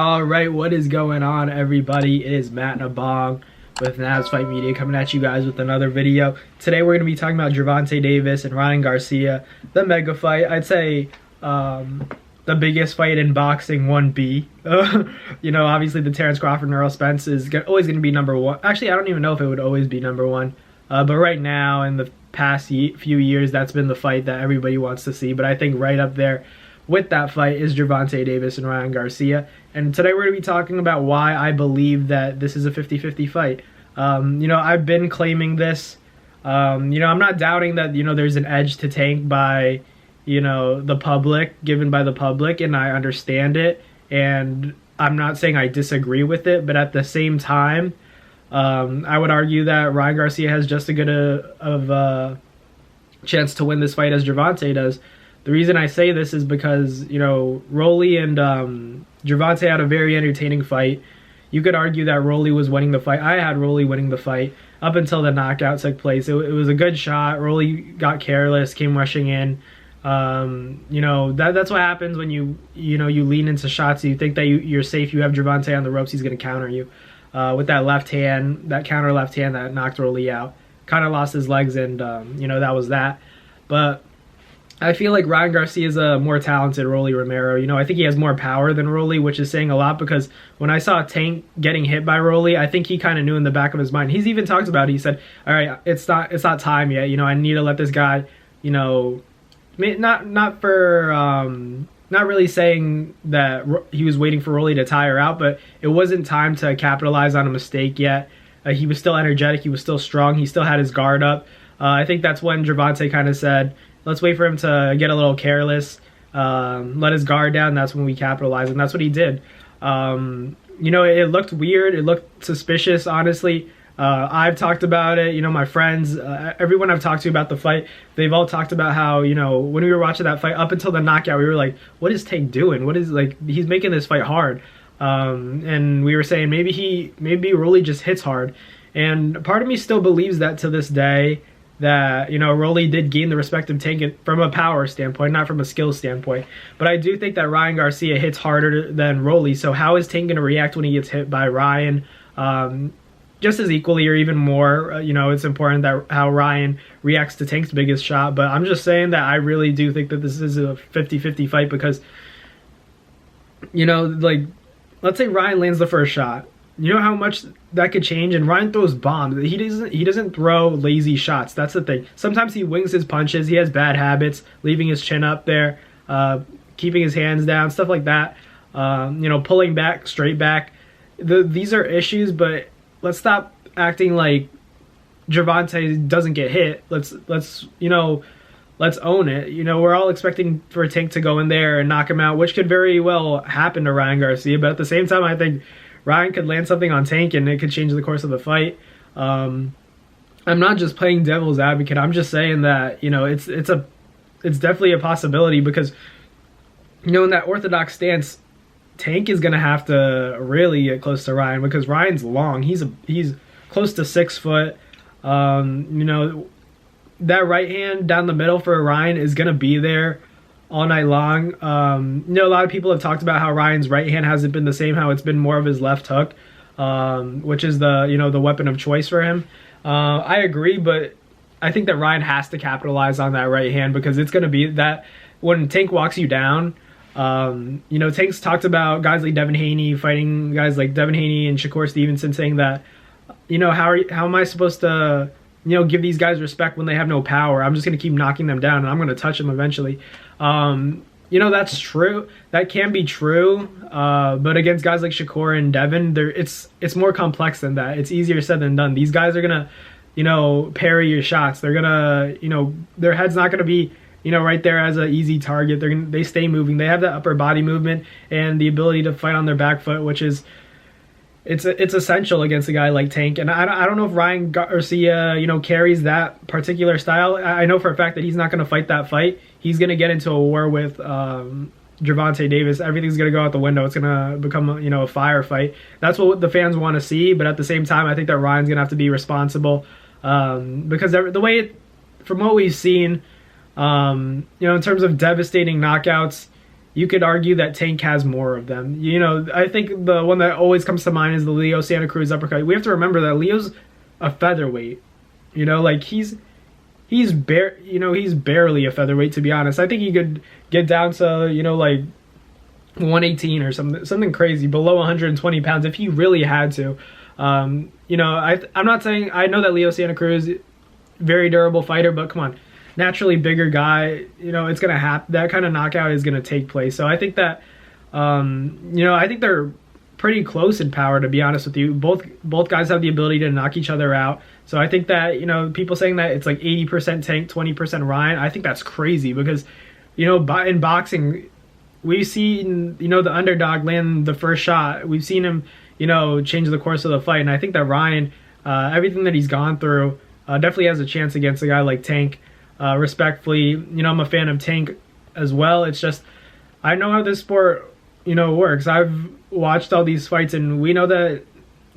All right, what is going on, everybody? It is Matt Nabong with Navs Fight Media coming at you guys with another video. Today we're going to be talking about Gervonta Davis and Ryan Garcia, the mega fight. I'd say the biggest fight in boxing, 1B. Obviously the Terrence Crawford and Earl Spence is always going to be number one. Actually, I don't even know if it would always be number one. But right now, in the past few years, that's been the fight that everybody wants to see. But I think right up there with that fight is Gervonta Davis and Ryan Garcia. And today we're going to be talking about why I believe that this is a 50-50 fight. I've been claiming this. I'm not doubting that, there's an edge to Tank by, the public, given by the public, and I understand it. And I'm not saying I disagree with it, but at the same time, I would argue that Ryan Garcia has just as good of a chance to win this fight as Gervonta does. The reason I say this is because, Rolly and Gervonta had a very entertaining fight. You could argue that Rolly was winning the fight. I had Rolly winning the fight up until the knockout took place. It was a good shot. Rolly got careless, came rushing in. That's what happens when you lean into shots. You think that you're safe. You have Gervonta on the ropes. He's going to counter you with that left hand, that counter left hand that knocked Rolly out. Kind of lost his legs, and that was that. But I feel like Ryan Garcia is a more talented Rolly Romero. I think he has more power than Rolly, which is saying a lot, because when I saw Tank getting hit by Rolly, I think he kind of knew in the back of his mind. He's even talked about it. He said, all right, it's not time yet. I need to let this guy, not really saying that he was waiting for Rolly to tire out, but it wasn't time to capitalize on a mistake yet. He was still energetic. He was still strong. He still had his guard up. I think that's when Gervonta kind of said, let's wait for him to get a little careless, let his guard down. That's when we capitalize, and that's what he did. It looked weird. It looked suspicious, honestly. I've talked about it. My friends, everyone I've talked to about the fight, they've all talked about how, when we were watching that fight, up until the knockout, we were like, what is Tank doing? He's making this fight hard. And we were saying maybe Rolly just hits hard. And part of me still believes that to this day, that, Rolly did gain the respect of Tank from a power standpoint, not from a skill standpoint. But I do think that Ryan Garcia hits harder than Rolly. So how is Tank going to react when he gets hit by Ryan? Just as equally or even more, it's important that how Ryan reacts to Tank's biggest shot. But I'm just saying that I really do think that this is a 50-50 fight because, let's say Ryan lands the first shot. You know how much that could change, and Ryan throws bombs. He doesn't throw lazy shots. That's the thing. Sometimes he wings his punches. He has bad habits, leaving his chin up there, keeping his hands down, stuff like that. Pulling back, straight back. These are issues, but let's stop acting like Gervonta doesn't get hit. Let's own it. We're all expecting for Tank to go in there and knock him out, which could very well happen to Ryan Garcia. But at the same time, I think Ryan could land something on Tank and it could change the course of the fight. I'm not just playing devil's advocate. I'm just saying that, it's definitely a possibility because, in that orthodox stance, Tank is going to have to really get close to Ryan because Ryan's long. He's close to 6 foot. That right hand down the middle for Ryan is going to be there all night long. A lot of people have talked about how Ryan's right hand hasn't been the same, how it's been more of his left hook, which is the weapon of choice for him. I agree, but I think that Ryan has to capitalize on that right hand because it's going to be that when Tank walks you down. Tank's talked about guys like Devin Haney fighting guys like Devin Haney and Shakur Stevenson, saying that, how am I supposed to, give these guys respect when they have no power? I'm just going to keep knocking them down and I'm going to touch them eventually. That's true. That can be true. But against guys like Shakur and Devin, it's more complex than that. It's easier said than done. These guys are going to, parry your shots. They're going to, their head's not going to be, right there as an easy target. They stay moving. They have that upper body movement and the ability to fight on their back foot, which is, it's essential against a guy like Tank. And I don't know if Ryan Garcia, carries that particular style. I know for a fact that he's not going to fight that fight. He's going to get into a war with Gervonta Davis. Everything's going to go out the window. It's going to become a firefight. That's what the fans want to see. But at the same time, I think that Ryan's going to have to be responsible because the way from what we've seen, in terms of devastating knockouts, you could argue that Tank has more of them. You know, I think the one that always comes to mind is the Leo Santa Cruz uppercut. We have to remember that Leo's a featherweight. You know, like he's barely a featherweight, to be honest. I think he could get down to, you know, like 118 or something crazy, below 120 pounds if he really had to. You know, I'm not saying, I know that Leo Santa Cruz, very durable fighter, but come on, naturally bigger guy, you know, it's gonna happen. That kind of knockout is gonna take place. So I think that, you know, I think they're pretty close in power, to be honest with you. Both guys have the ability to knock each other out. So I think that, you know, people saying that it's like 80% Tank, 20% Ryan, I think that's crazy because, you know, in boxing, we've seen, you know, the underdog land the first shot. We've seen him, you know, change the course of the fight. And I think that Ryan, everything that he's gone through, definitely has a chance against a guy like Tank. Respectfully, you know, I'm a fan of Tank as well. It's just, I know how this sport, you know, works. I've watched all these fights, and we know that it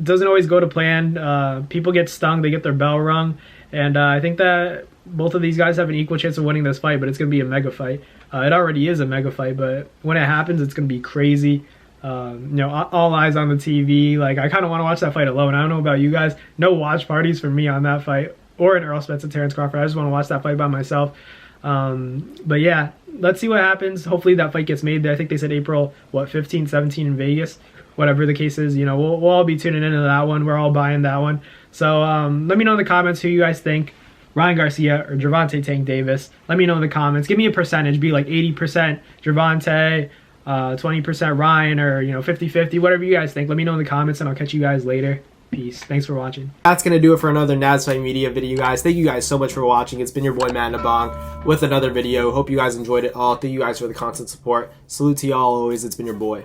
doesn't always go to plan. People get stung, they get their bell rung, and I think that both of these guys have an equal chance of winning this fight, but it's going to be a mega fight. It already is a mega fight, but when it happens, it's going to be crazy. You know, all eyes on the TV. Like, I kind of want to watch that fight alone. I don't know about you guys. No watch parties for me on that fight, or in Earl Spence and Terrence Crawford. I just want to watch that fight by myself. But yeah, let's see what happens. Hopefully that fight gets made. I think they said April 15, 17 in Vegas. Whatever the case is, you know, we'll all be tuning into that one. We're all buying that one. So let me know in the comments who you guys think, Ryan Garcia or Gervonta Tank Davis. Let me know in the comments. Give me a percentage. Be like 80% Gervonta, 20% Ryan, or, you know, 50-50, whatever you guys think. Let me know in the comments, and I'll catch you guys later. Peace. Thanks for watching. That's going to do it for another Naz Fight Media video, guys. Thank you guys so much for watching. It's been your boy, Matt Nabong, with another video. Hope you guys enjoyed it all. Thank you guys for the constant support. Salute to y'all always. It's been your boy.